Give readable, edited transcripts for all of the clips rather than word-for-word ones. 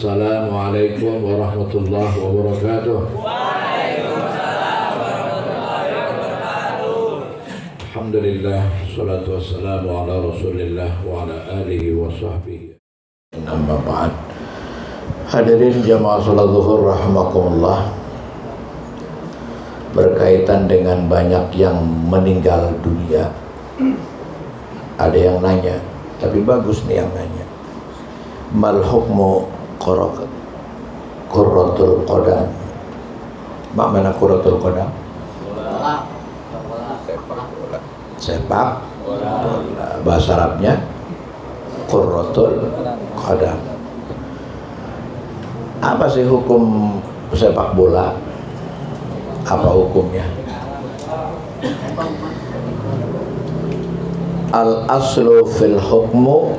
Assalamualaikum warahmatullahi wabarakatuh. Waalaikumsalam warahmatullahi wabarakatuh. Alhamdulillah, salatu wassalamu ala rasulillah wa ala alihi wa sahbihi. Amma ba'd. Hadirin jamaah salat zuhur rahimakumullah. Berkaitan dengan banyak yang meninggal dunia, ada yang nanya, tapi bagus nih yang nanya, mal hukmu qurratul qadam. Mana qurratul qadam? Sepak bola. Bahasa Arabnya qurratul qadam. Apa sih hukum sepak bola? Apa hukumnya? Al-aslu fil hukmu,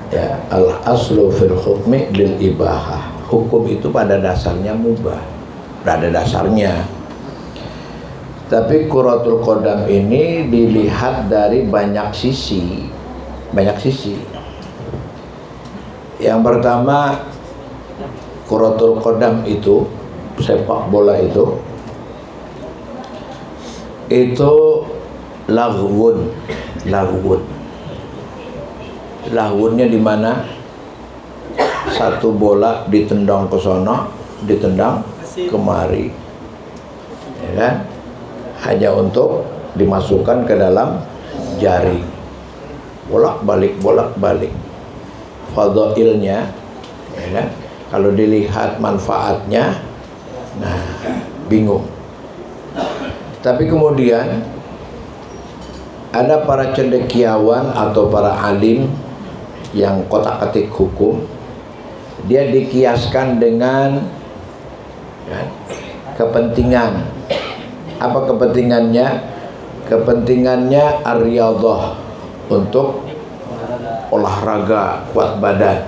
ya, al-aslu fil hukmi lil ibahah. Hukum itu pada dasarnya mubah, pada dasarnya. Tapi qurratul qadam ini dilihat dari banyak sisi. Yang pertama, qurratul qadam itu, sepak bola itu laghwunnya di mana satu bola ditendang ke sono, ditendang kemari, ya kan? Hanya untuk dimasukkan ke dalam jaring, bolak-balik. Fadhailnya, ya kan? Kalau dilihat manfaatnya, nah bingung. Tapi kemudian ada para cendekiawan atau para alim yang kotak-katik hukum, dia dikiaskan dengan, ya, kepentingan. Apa kepentingannya? Kepentingannya ar-riyadhah, untuk olahraga, kuat badan.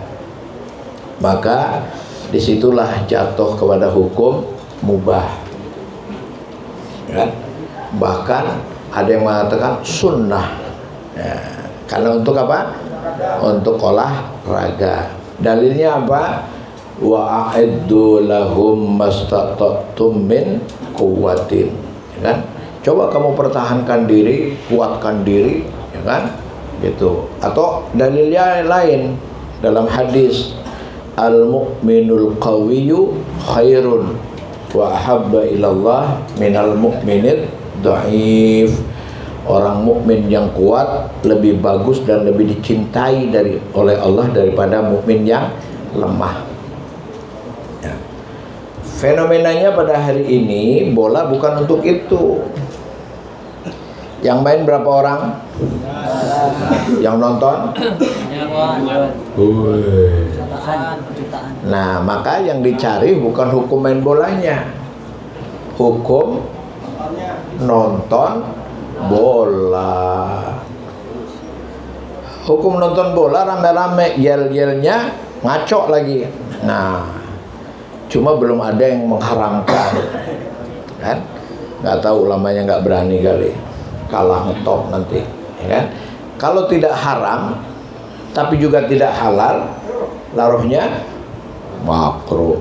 Maka disitulah jatuh kepada hukum mubah, ya. Bahkan ada yang mengatakan sunnah, ya. Karena untuk apa? Untuk olahraga. Dalilnya apa? Wa a'iddu lahum mastata'tum min quwwatin, ya kan? Coba kamu pertahankan diri, kuatkan diri, ya kan? Gitu. Atau dalilnya lain dalam hadis, al-mu'minul qawiyyu khairun wa ahabba ilallah minal mu'minid dhaif. Orang mukmin yang kuat lebih bagus dan lebih dicintai oleh Allah daripada mukmin yang lemah, ya. Fenomenanya pada hari ini bola bukan untuk itu. Yang main berapa orang? Yang nonton? Nah, maka yang dicari bukan hukum main bolanya, hukum nonton bola. Hukum nonton bola rame-rame, yel-yelnya ngaco lagi. Nah, cuma belum ada yang mengharamkan, kan? Nggak tahu, ulamanya nggak berani kali, kalah ngetop nanti, ya kan? Kalau tidak haram tapi juga tidak halal, laruhnya makruh,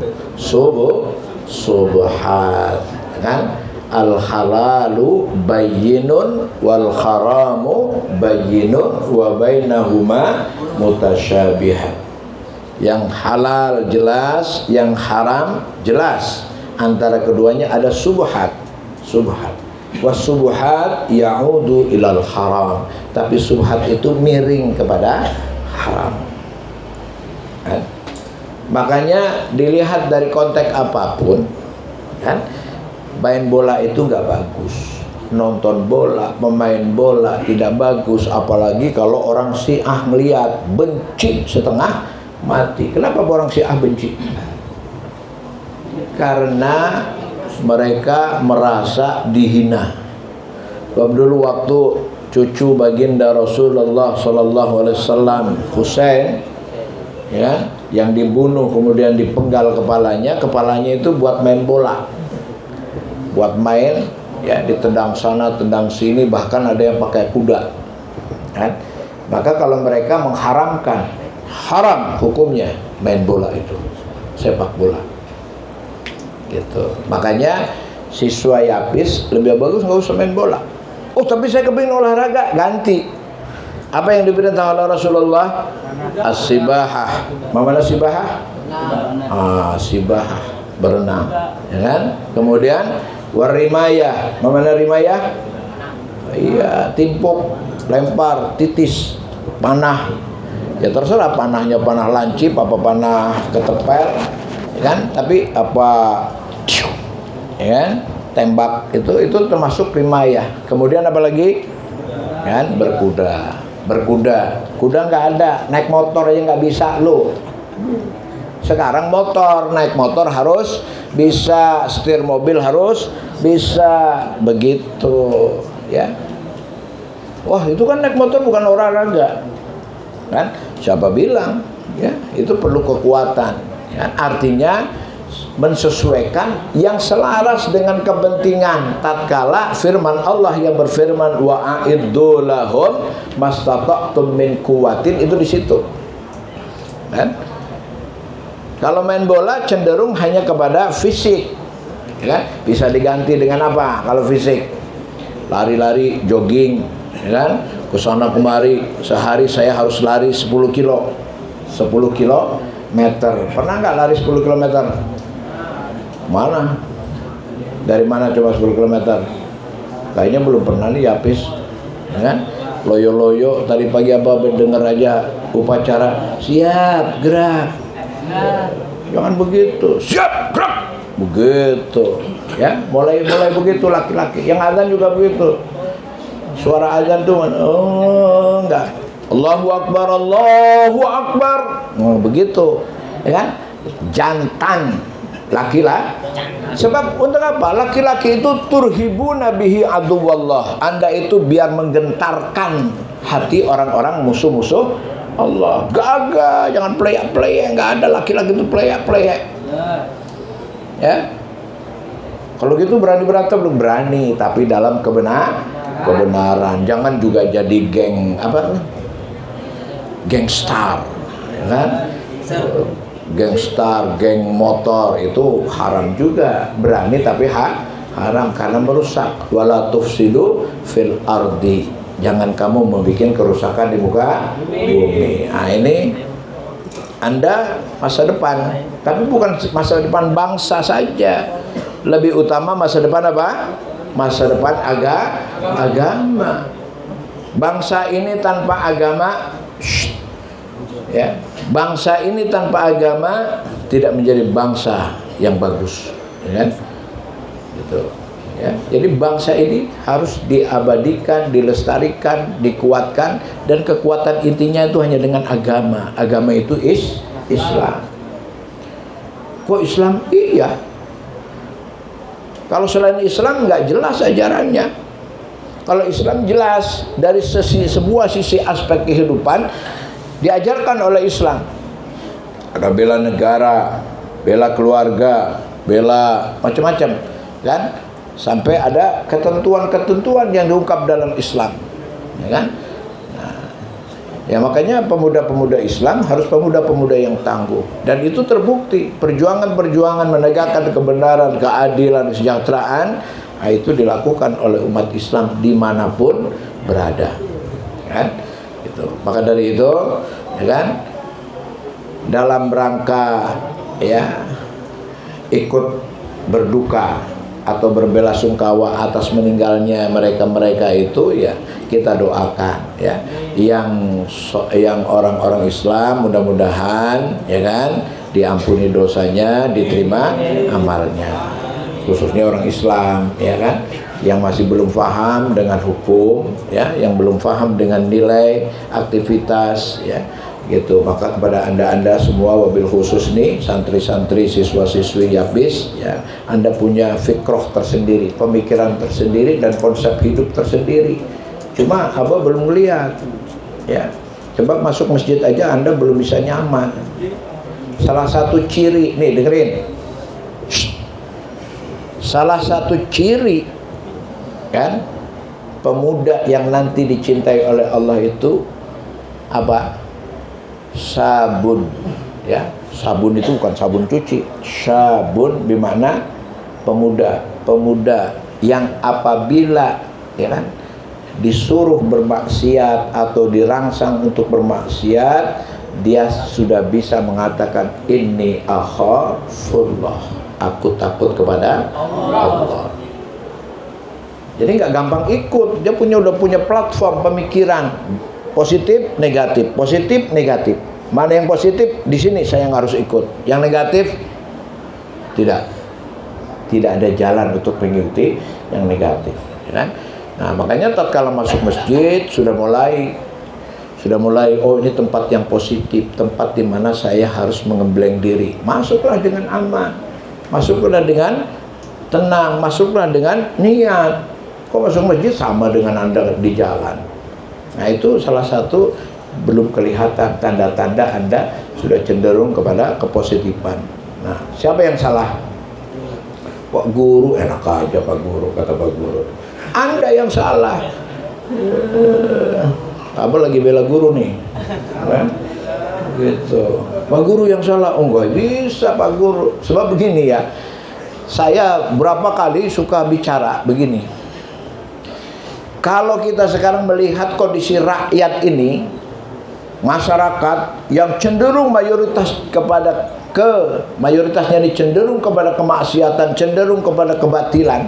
subhat, kan? Al halalu bayyinun wal haramu bayyinun wa bainahuma mutasyabihat. Yang halal jelas, yang haram jelas. Antara keduanya ada subhat. Wasubuhat ya'udu ilal haram. Tapi subhat itu miring kepada haram, kan? Makanya dilihat dari konteks apapun, kan? Main bola itu nggak bagus, nonton bola, pemain bola tidak bagus. Apalagi kalau orang Syiah melihat, benci setengah mati. Kenapa orang Syiah benci? Karena mereka merasa dihina. Sebab dulu waktu cucu baginda Rasulullah SAW, Husain, ya, yang dibunuh kemudian dipenggal kepalanya itu buat main bola, buat main, ya, ditendang sana tendang sini, bahkan ada yang pakai kuda, kan? Maka kalau mereka mengharamkan, haram hukumnya, main bola itu, sepak bola gitu. Makanya siswa Yapis lebih bagus nggak usah main bola. Oh tapi saya kepingin olahraga, ganti. Apa yang diperintah oleh Rasulullah? As-sibahah. Mana sibahah? Sibahah, berenang, ya kan? Kemudian warimayah. Mana rimayah? Iya, timpuk, lempar, titis, panah. Ya terserah panahnya panah lancip apa panah ketepel, ya kan? Tapi apa, ya kan? Tembak itu termasuk rimayah. Kemudian apa lagi? Kan berkuda. Kuda nggak ada, naik motor aja nggak bisa lo. Sekarang motor, naik motor harus bisa, setir mobil harus bisa, begitu ya. Wah itu kan naik motor bukan olahraga kan? Siapa bilang ya? Itu perlu kekuatan ya. Artinya mensesuaikan yang selaras dengan kepentingan. Tatkala firman Allah yang berfirman wa a'iddu lahum mastata'tum min quwwatin, itu di situ kan? Kalau main bola cenderung hanya kepada fisik ya kan? Bisa diganti dengan apa kalau fisik? Lari-lari, jogging ya kan? Kesana kemari, sehari saya harus lari 10 kilometer. Pernah nggak lari 10 kilometer? Mana? Dari mana coba 10 kilometer? Kayaknya belum pernah nih Yapis ya kan? Loyo-loyo tadi pagi apa dengar aja upacara siap gerak. Jangan begitu, siap gerak. Begitu ya, mulai begitu laki-laki. Yang azan juga begitu. Suara azan tuh enggak. Allahu Akbar, Allahu Akbar. Begitu ya kan? Jantan laki-laki. Sebab untuk apa? Laki-laki itu turhibuna bihi aduwallah. Anda itu biar menggentarkan hati orang-orang musuh-musuh Allah. Gagah, jangan playa-playa. Enggak ada laki-laki itu playa-playa. Ya. Kalau gitu berani berantem, belum berani, tapi dalam kebenaran. Jangan juga jadi geng gangstar, ya kan? Gangstar, geng motor itu haram juga. Berani tapi haram karena merusak. Wala tufsidu fil ardi. Jangan kamu membuat kerusakan di muka bumi. Nah ini Anda masa depan, tapi bukan masa depan bangsa saja. Lebih utama masa depan apa? Masa depan agama. Bangsa ini tanpa agama, ya. Bangsa ini tanpa agama tidak menjadi bangsa yang bagus, ya kan? Gitu. Ya. Jadi bangsa ini harus diabadikan, dilestarikan, dikuatkan, dan kekuatan intinya itu hanya dengan agama. Agama itu Islam. Kok Islam? Iya. Kalau selain Islam nggak jelas ajarannya. Kalau Islam jelas dari sebuah sisi aspek kehidupan diajarkan oleh Islam. Ada bela negara, bela keluarga, bela macam-macam, kan? Sampai ada ketentuan-ketentuan yang diungkap dalam Islam, ya kan? Nah, ya makanya pemuda-pemuda Islam harus pemuda-pemuda yang tangguh, dan itu terbukti perjuangan-perjuangan menegakkan kebenaran, keadilan, kesejahteraan, nah, itu dilakukan oleh umat Islam dimanapun berada, kan? Gitu. Maka dari itu, ya kan? Dalam rangka ya ikut berduka atau berbelasungkawa atas meninggalnya mereka itu, ya kita doakan ya yang orang-orang Islam, mudah-mudahan ya kan diampuni dosanya, diterima amalnya, khususnya orang Islam ya kan yang masih belum paham dengan hukum ya, yang belum paham dengan nilai aktivitas ya gitu. Maka kepada anda semua, wabil khusus nih santri-santri, siswa-siswi Yapis ya, Anda punya fikroh tersendiri, pemikiran tersendiri, dan konsep hidup tersendiri. Cuma Abah belum melihat ya. Coba masuk masjid aja Anda belum bisa nyaman. Salah satu ciri nih, dengerin. Salah satu ciri kan pemuda yang nanti dicintai oleh Allah itu apa? Sabun Ya, sabun itu bukan sabun cuci. Syabun bermakna pemuda, pemuda yang apabila ya kan disuruh bermaksiat atau dirangsang untuk bermaksiat, dia sudah bisa mengatakan inni akhafullah, aku takut kepada Allah. Jadi nggak gampang ikut, dia udah punya platform pemikiran positif, negatif, positif, negatif. Mana yang positif di sini saya yang harus ikut, yang negatif tidak ada jalan untuk mengikuti yang negatif, ya kan? Nah makanya tatkala masuk masjid sudah mulai oh ini tempat yang positif, tempat di mana saya harus mengembleng diri. Masuklah dengan aman, masuklah dengan tenang, masuklah dengan niat. Kok masuk masjid sama dengan Anda di jalan? Nah itu salah satu belum kelihatan tanda-tanda Anda sudah cenderung kepada kepositifan. Nah, siapa yang salah? Pak Guru, enak aja Pak Guru, kata Pak Guru. Anda yang salah. Apa lagi bela guru nih? Gitu. Pak Guru yang salah. Oh enggak bisa Pak Guru. Sebab begini ya, saya berapa kali suka bicara begini. Kalau kita sekarang melihat kondisi rakyat ini, masyarakat yang cenderung mayoritasnya ini cenderung kepada kemaksiatan, cenderung kepada kebatilan,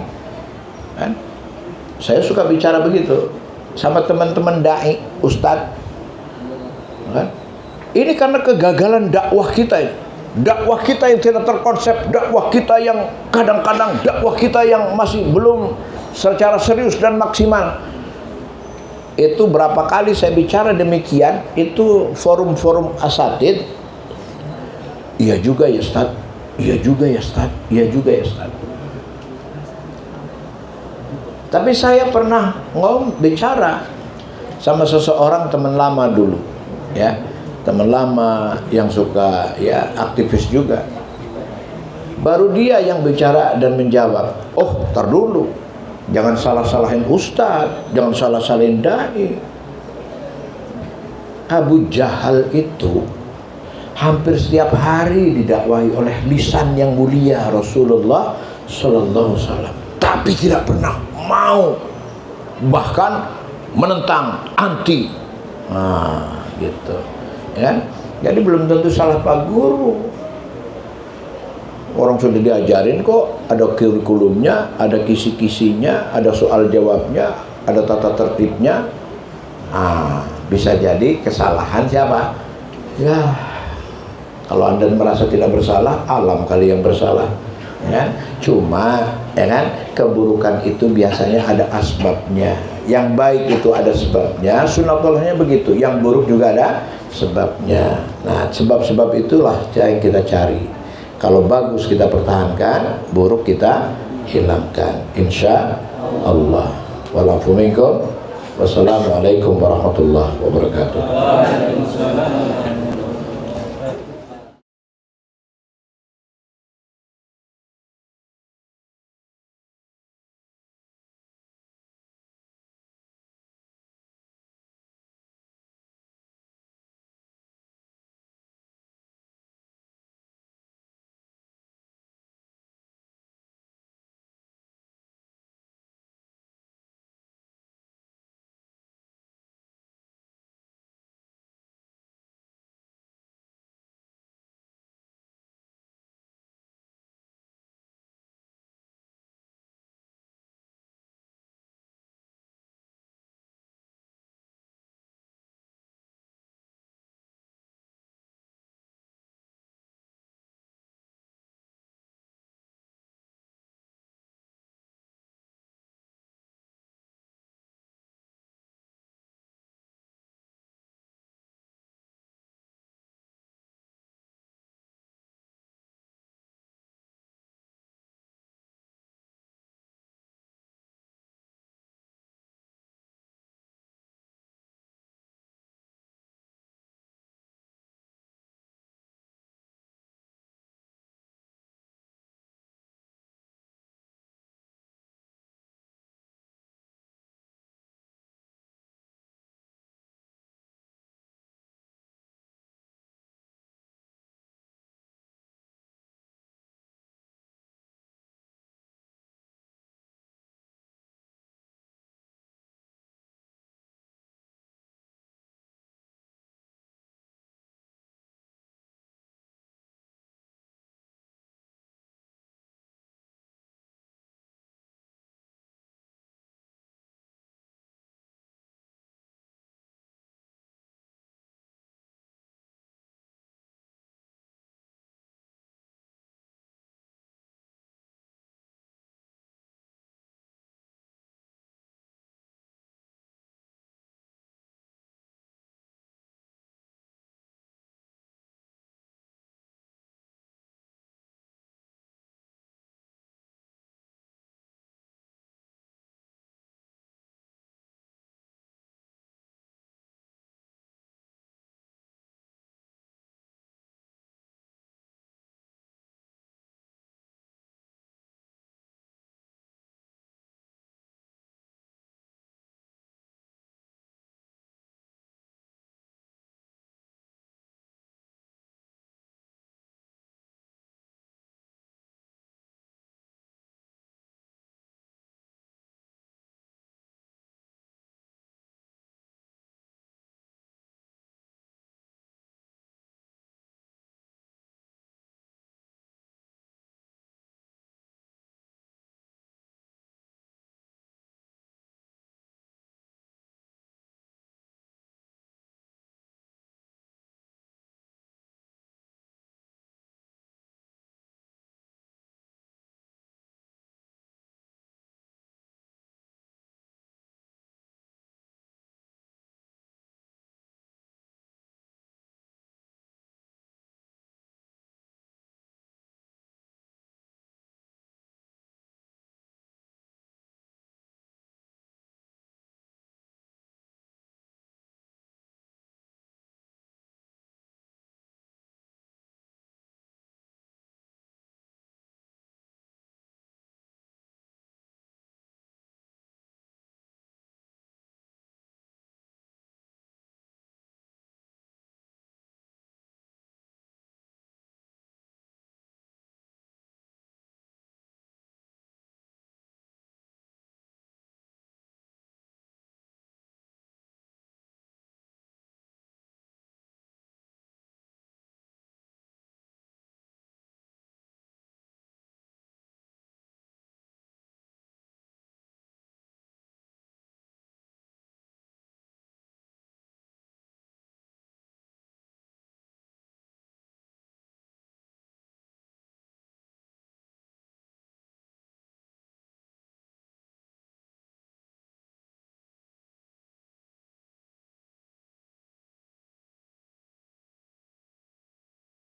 kan? Saya suka bicara begitu sama teman-teman dai, ustadz, kan? Ini karena kegagalan dakwah kita, dakwah kita yang tidak terkonsep, dakwah kita yang kadang-kadang dakwah kita yang masih belum secara serius dan maksimal. Itu berapa kali saya bicara demikian, itu forum-forum asatid. Iya juga ya Ustaz, iya juga ya Ustaz, iya juga ya Ustaz. Tapi saya pernah bicara sama seseorang teman lama dulu, ya, teman lama yang suka ya aktivis juga. Baru dia yang bicara dan menjawab, oh tar dulu, jangan salah-salahin ustadz, jangan salah-salahin dai. Abu Jahal itu hampir setiap hari didakwahi oleh lisan yang mulia Rasulullah Sallallahu Alaihi Wasallam, tapi tidak pernah mau, bahkan menentang, anti. Nah, gitu, ya. Jadi belum tentu salah Pak Guru. Orang sudah diajarin kok, ada kurikulumnya, ada kisi-kisinya, ada soal jawabnya, ada tata tertibnya. Bisa jadi kesalahan siapa? Ya, kalau Anda merasa tidak bersalah, alam kali yang bersalah. Ya, cuma ya kan, keburukan itu biasanya ada asbabnya. Yang baik itu ada sebabnya, sunatullahnya begitu. Yang buruk juga ada sebabnya. Nah, sebab-sebab itulah yang kita cari. Kalau bagus kita pertahankan, buruk kita hilangkan, insya Allah. Walafu minkum. Wassalamualaikum warahmatullahi wabarakatuh.